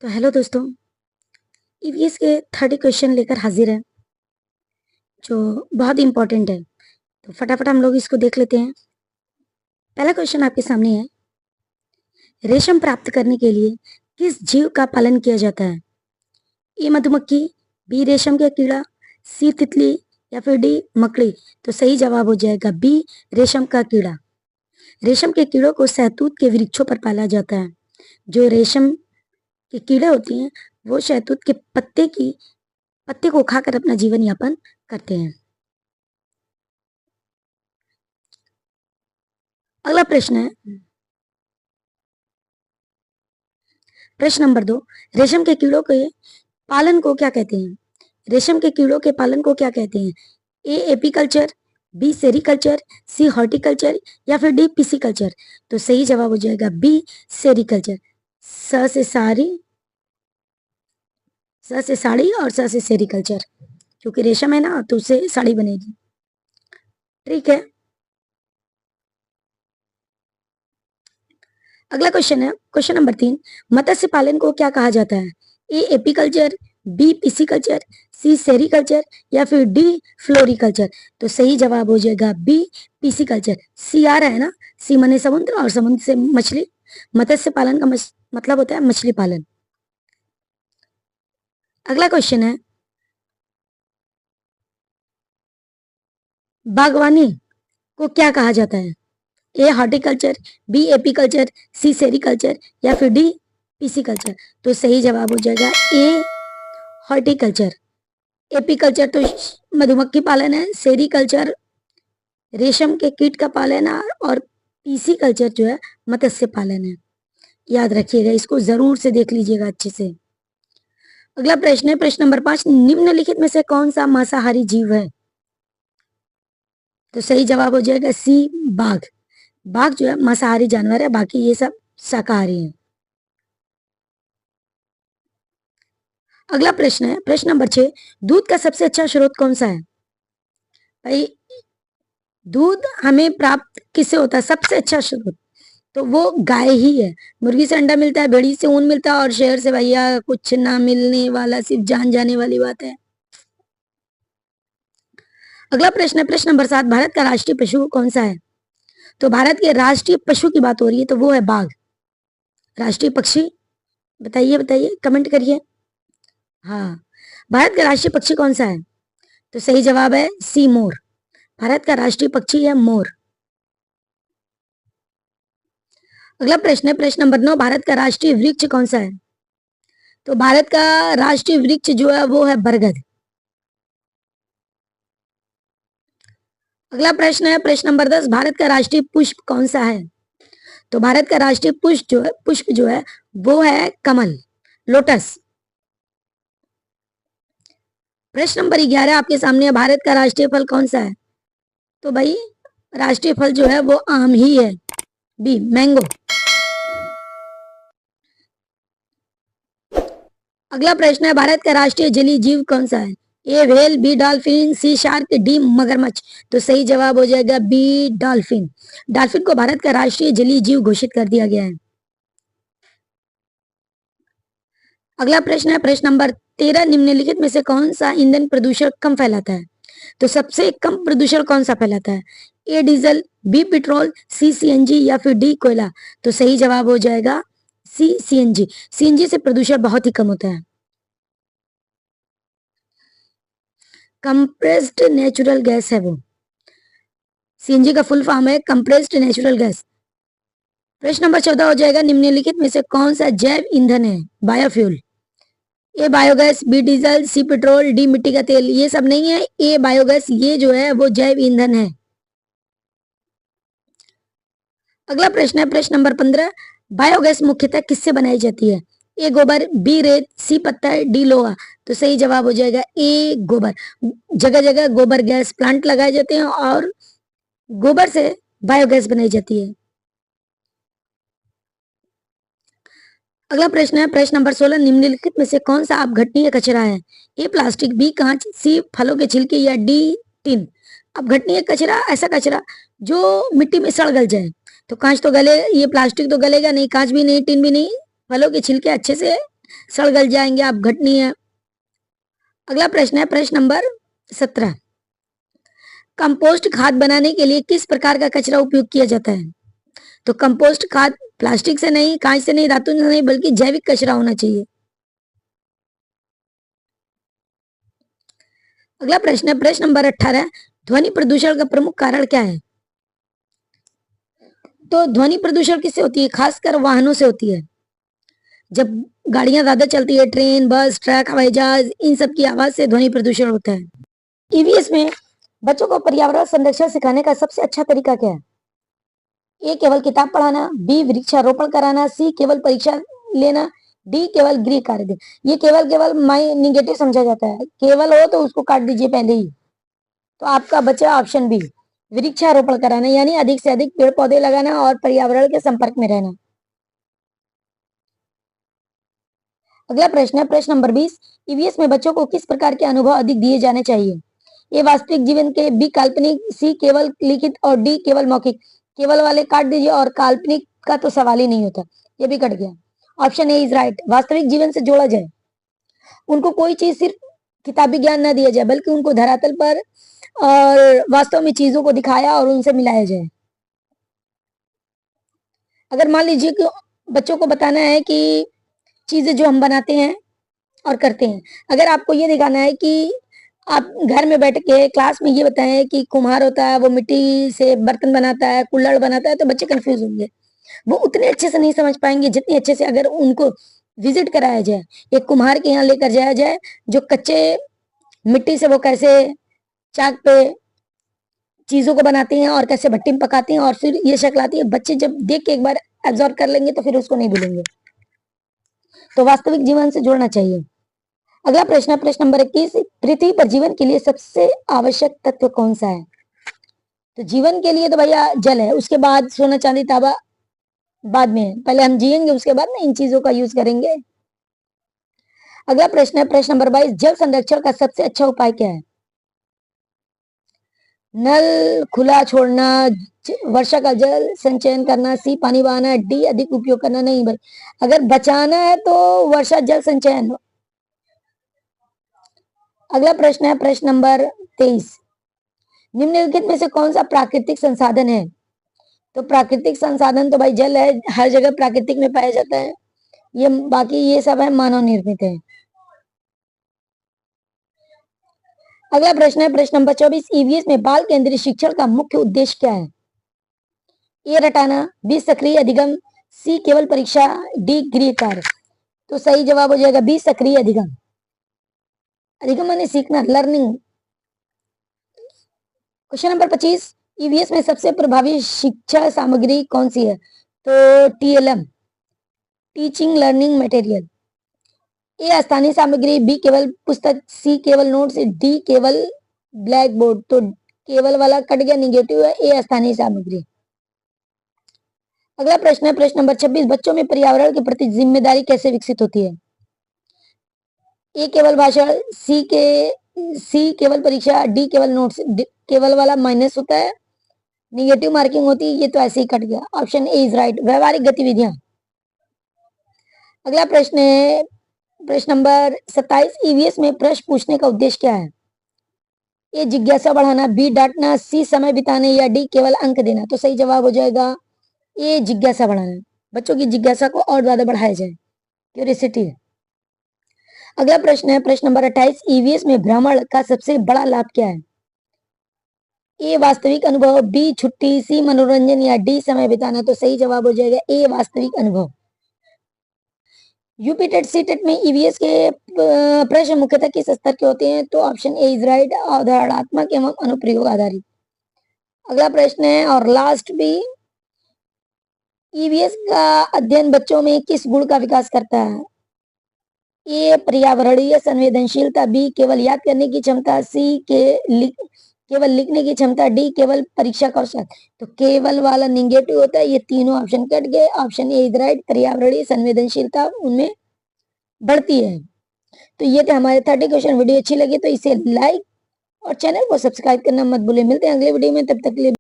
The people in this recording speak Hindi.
तो हेलो दोस्तों, ईवीएस के 30 क्वेश्चन लेकर हाजिर हैं जो बहुत इंपॉर्टेंट है। तो फटाफट हम लोग इसको देख लेते हैं। पहला क्वेश्चन आपके सामने है, रेशम प्राप्त करने के लिए किस जीव का पालन किया जाता है? ए मधुमक्खी, बी रेशम का कीड़ा, सी तितली या फिर डी मकड़ी। तो सही जवाब हो जाएगा बी रेशम का कीड़ा। रेशम के कीड़ों को शहतूत के वृक्षों पर पाला जाता है। जो रेशम के कीड़े होती हैं वो शहतूत के पत्ते को खाकर अपना जीवन यापन करते हैं। अगला प्रश्न है, प्रश्न नंबर 2, रेशम के कीड़ों के पालन को क्या कहते हैं? रेशम के कीड़ों के पालन को क्या कहते हैं? A apiculture, B sericulture, C horticulture या फिर डी पिसीकल्चर। तो सही जवाब हो जाएगा बी सेरीकल्चर। स से साड़ी और स से सेरीकल्चर, क्योंकि रेशम है ना तो उससे साड़ी बनेगी। ठीक है, अगला क्वेश्चन है, क्वेश्चन नंबर 3, मत्स्य पालन को क्या कहा जाता है? ए एपीकल्चर, बी पिसीकल्चर, सी सेरीकल्चर या फिर डी फ्लोरिकल्चर। तो सही जवाब हो जाएगा बी पिसीकल्चर। सी आ रहा है ना, सी माने समुद्र और समुद्र से मछली। मत्स्य पालन का मतलब होता है मछली पालन। अगला क्वेश्चन है, बागवानी को क्या कहा जाता है? ए हॉर्टिकल्चर, बी एपीकल्चर, सी सेरीकल्चर या फिर डी पिसीकल्चर। तो सही जवाब हो जाएगा ए हॉर्टिकल्चर। एपीकल्चर तो मधुमक्खी पालन है, सेरीकल्चर रेशम के कीट का पालन है और पिसीकल्चर जो है मत्स्य पालन है। याद रखिएगा, इसको जरूर से देख लीजिएगा अच्छे से। अगला प्रश्न है, प्रश्न नंबर 5, निम्नलिखित में से कौन सा मांसाहारी जीव है? तो सही जवाब हो जाएगा सी बाघ। बाघ जो है मांसाहारी जानवर है, बाकी ये सब शाकाहारी है। अगला प्रश्न है, प्रश्न नंबर 6, दूध का सबसे अच्छा स्रोत कौन सा है? भाई दूध हमें प्राप्त किससे होता है? सबसे अच्छा स्रोत तो वो गाय ही है। मुर्गी से अंडा मिलता है, भेड़ी से ऊन मिलता है और शहर से भैया कुछ ना मिलने वाला, सिर्फ जान जाने वाली बात है। अगला प्रश्न है, प्रश्न नंबर 7, भारत का राष्ट्रीय पशु कौन सा है? तो भारत के राष्ट्रीय पशु की बात हो रही है तो वो है बाघ। राष्ट्रीय पक्षी बताइए बताइए, कमेंट करिए। हाँ, भारत का राष्ट्रीय पक्षी कौन सा है? तो सही जवाब है सी मोर। भारत का राष्ट्रीय पक्षी है मोर। अगला प्रश्न है, प्रश्न नंबर 9, भारत का राष्ट्रीय वृक्ष कौन सा है? तो भारत का राष्ट्रीय वृक्ष जो है वो है बरगद। अगला प्रश्न है, प्रश्न नंबर 10, भारत का राष्ट्रीय पुष्प कौन सा है? तो भारत का राष्ट्रीय पुष्प जो है वो है कमल, लोटस। प्रश्न नंबर 11 आपके सामने है, भारत का राष्ट्रीय फल कौन सा है? तो भाई राष्ट्रीय फल जो है वो आम ही है, बी मैंगो। अगला प्रश्न है, भारत का राष्ट्रीय जलीय जीव कौन सा है? ए व्हेल, बी डॉल्फिन, सी शार्क, डी मगरमच्छ। तो सही जवाब हो जाएगा बी डॉल्फिन। डॉल्फिन को भारत का राष्ट्रीय जलीय जीव घोषित कर दिया गया है। अगला प्रश्न है, प्रश्न नंबर 13, निम्नलिखित में से कौन सा ईंधन प्रदूषण कम फैलाता है? तो सबसे कम प्रदूषण कौन सा फैलाता है? ए डीजल, बी पेट्रोल, सी सीएनजी या फिर डी कोयला। तो सही जवाब हो जाएगा सी सीएनजी। सीएनजी से प्रदूषण बहुत ही कम होता है। कंप्रेस्ड नेचुरल गैस है वो। सीएनजी का फुल फॉर्म है कंप्रेस्ड नेचुरल गैस। प्रश्न नंबर 14 हो जाएगा, निम्नलिखित में से कौन सा जैव ईंधन है? बायोफ्यूल। ए बायोगैस, बी डीजल, सी पेट्रोल, डी मिट्टी का तेल। ये सब नहीं है, ए बायोगैस ये जो है वो जैव ईंधन है। अगला प्रश्न है, प्रश्न नंबर 15, बायोगैस मुख्यतः किससे बनाई जाती है? ए गोबर, बी रेत, सी पत्थर, डी लोहा। तो सही जवाब हो जाएगा ए गोबर। जगह जगह गोबर गैस प्लांट लगाए जाते हैं और गोबर से बायोगैस बनाई जाती है। अगला प्रश्न है, प्रश्न नंबर 16, निम्नलिखित में से कौन सा अपघटनीय कचरा है? ए प्लास्टिक, बी कांच, सी फलों के छिलके या डी टिन। अपघटनीय कचरा ऐसा कचरा जो मिट्टी में सड़ गल जाए। तो कांच तो गले, ये प्लास्टिक तो गलेगा नहीं, कांच भी नहीं, टिन भी नहीं, फलों के छिलके अच्छे से सड़ गल जाएंगे, आप घटनी है। अगला प्रश्न है प्रश्न नंबर 17। कंपोस्ट खाद बनाने के लिए किस प्रकार का कचरा उपयोग किया जाता है? तो कंपोस्ट खाद प्लास्टिक से नहीं, कांच से नहीं, धातु से नहीं, बल्कि जैविक कचरा होना चाहिए। अगला प्रश्न है प्रश्न नंबर 18। ध्वनि प्रदूषण का प्रमुख कारण क्या है? तो ध्वनि प्रदूषण किससे होती है? खासकर वाहनों से होती है। जब गाड़ियां ज्यादा चलती है, ट्रेन, बस, ट्रक, हवाई जहाज, इन सब की आवाज से ध्वनि प्रदूषण होता है। ईवीएस में बच्चों को पर्यावरण संरक्षण सिखाने का सबसे अच्छा तरीका क्या है? ए केवल किताब पढ़ाना, बी वृक्षारोपण कराना, सी केवल परीक्षा लेना, डी केवल गृह कार्य देना। ये केवल केवल माई निगेटिव समझा जाता है, केवल हो तो उसको काट दीजिए पहले ही। तो आपका बचा ऑप्शन बी, वृक्षारोपण कराना, यानी अधिक से अधिक पेड़ पौधे लगाना और पर्यावरण के संपर्क में रहना। अगला प्रश्न है प्रश्न नंबर 20। ईवीएस में बच्चों को किस प्रकार के अनुभव अधिक दिए जाने चाहिए? ए वास्तविक जीवन के, बी काल्पनिक, सी केवल लिखित और डी केवल मौखिक। केवल वाले काट दीजिए और काल्पनिक का तो सवाल ही नहीं होता, ये भी कट गया। ऑप्शन ए इज राइट, वास्तविक जीवन से जोड़ा जाए। उनको कोई चीज सिर्फ किताबी ज्ञान ना दिया जाए, बल्कि उनको धरातल पर और वास्तव में चीजों को दिखाया और उनसे मिलाया जाए। अगर मान लीजिए कि बच्चों को बताना है कि चीजें जो हम बनाते हैं और करते हैं, अगर आपको ये दिखाना है कि आप घर में बैठ के क्लास में ये बताएं कि कुम्हार होता है, वो मिट्टी से बर्तन बनाता है, कुल्हड़ बनाता है, तो बच्चे कंफ्यूज होंगे। वो उतने अच्छे से नहीं समझ पाएंगे जितने अच्छे से अगर उनको विजिट कराया जाए, एक कुम्हार के यहाँ लेकर जाया जाए, जो कच्चे मिट्टी से वो कैसे चाक पे चीजों को बनाते हैं और कैसे भट्टी में पकाते हैं और फिर ये शक्ल आती है। बच्चे जब देख के एक बार एब्जॉर्व कर लेंगे तो फिर उसको नहीं भूलेंगे। तो वास्तविक जीवन से जोड़ना चाहिए। अगला प्रश्न है प्रश्न नंबर 21। पृथ्वी पर जीवन के लिए सबसे आवश्यक तत्व कौन सा है? तो जीवन के लिए तो भैया जल है, उसके बाद सोना चांदी तांबा बाद में है, पहले हम जिएंगे उसके बाद ना इन चीजों का यूज करेंगे। अगला प्रश्न है प्रश्न नंबर 22। जल संरक्षण का सबसे अच्छा उपाय क्या है? नल खुला छोड़ना, वर्षा का जल संचयन करना, सी पानी बहाना, डी अधिक उपयोग करना। नहीं भाई, अगर बचाना है तो वर्षा जल संचयन। अगला प्रश्न है प्रश्न नंबर 23। निम्नलिखित में से कौन सा प्राकृतिक संसाधन है? तो प्राकृतिक संसाधन तो भाई जल है, हर जगह प्राकृतिक में पाया जाता है। ये बाकी ये सब है मानव निर्मित है। अगला प्रश्न है प्रश्न नंबर 24। ईवीएस में बाल केंद्रित शिक्षण का मुख्य उद्देश्य क्या है? ए रटाना, बी सक्रिय अधिगम, सी केवल परीक्षा, डी गृह कार्य। तो सही जवाब हो जाएगा बी सक्रिय अधिगम। अधिगम माने सीखना, लर्निंग। Question number 25। ईवीएस में सबसे प्रभावी शिक्षा सामग्री कौन सी है? तो टीएलएम, टीचिंग लर्निंग मटेरियल। ए स्थानीय सामग्री, बी केवल पुस्तक, सी केवल नोट्स, डी केवल ब्लैक बोर्ड। तो केवल वाला कट गया, निगेटिव है, ए स्थानीय सामग्री। अगला प्रश्न है प्रश्न नंबर 26। बच्चों में पर्यावरण के प्रति जिम्मेदारी कैसे विकसित होती है? ए केवल भाषण, सी केवल परीक्षा, डी केवल नोट्स। केवल वाला माइनस होता है, निगेटिव मार्किंग होती है, ये तो ऐसे ही कट गया। ऑप्शन ए इज राइट, व्यवहारिक गतिविधियां। अगला प्रश्न है प्रश्न नंबर 27। ईवीएस में प्रश्न पूछने का उद्देश्य क्या है? ए जिज्ञासा बढ़ाना, बी डांटना, सी समय बिताने, या डी केवल अंक देना। तो सही जवाब हो जाएगा ए जिज्ञासा बढ़ाना। बच्चों की जिज्ञासा को और ज्यादा बढ़ाया जाए, क्यूरियोसिटी। अगला प्रश्न है प्रश्न नंबर 28। ईवीएस में भ्रमण का सबसे बड़ा लाभ क्या है? ए वास्तविक अनुभव, बी छुट्टी, सी मनोरंजन, या डी समय बिताना। तो सही जवाब हो जाएगा ए वास्तविक अनुभव। यूपी टेट सी टेट में ईवीएस के प्रश्न मुख्यतः किस स्तर के होते हैं? तो ऑप्शन ए इज राइट, अवधारणात्मक एवं अनुप्रयोग आधारित। अगला प्रश्न है और लास्ट भी। ईवीएस का अध्ययन बच्चों में किस गुण का विकास करता है? ए पर्यावरणीय संवेदनशीलता, बी केवल याद करने की क्षमता, सी केवल लिखने की क्षमता, डी केवल परीक्षा कौशल। तो केवल वाला निगेटिव होता है, ये तीनों ऑप्शन कट गए। ऑप्शन ए इज राइट, पर्यावरणीय संवेदनशीलता उनमें बढ़ती है। तो ये थे हमारे 30 क्वेश्चन। वीडियो अच्छी लगी तो इसे लाइक और चैनल को सब्सक्राइब करना मत भूलें। मिलते हैं अगले वीडियो में, तब तक के लिए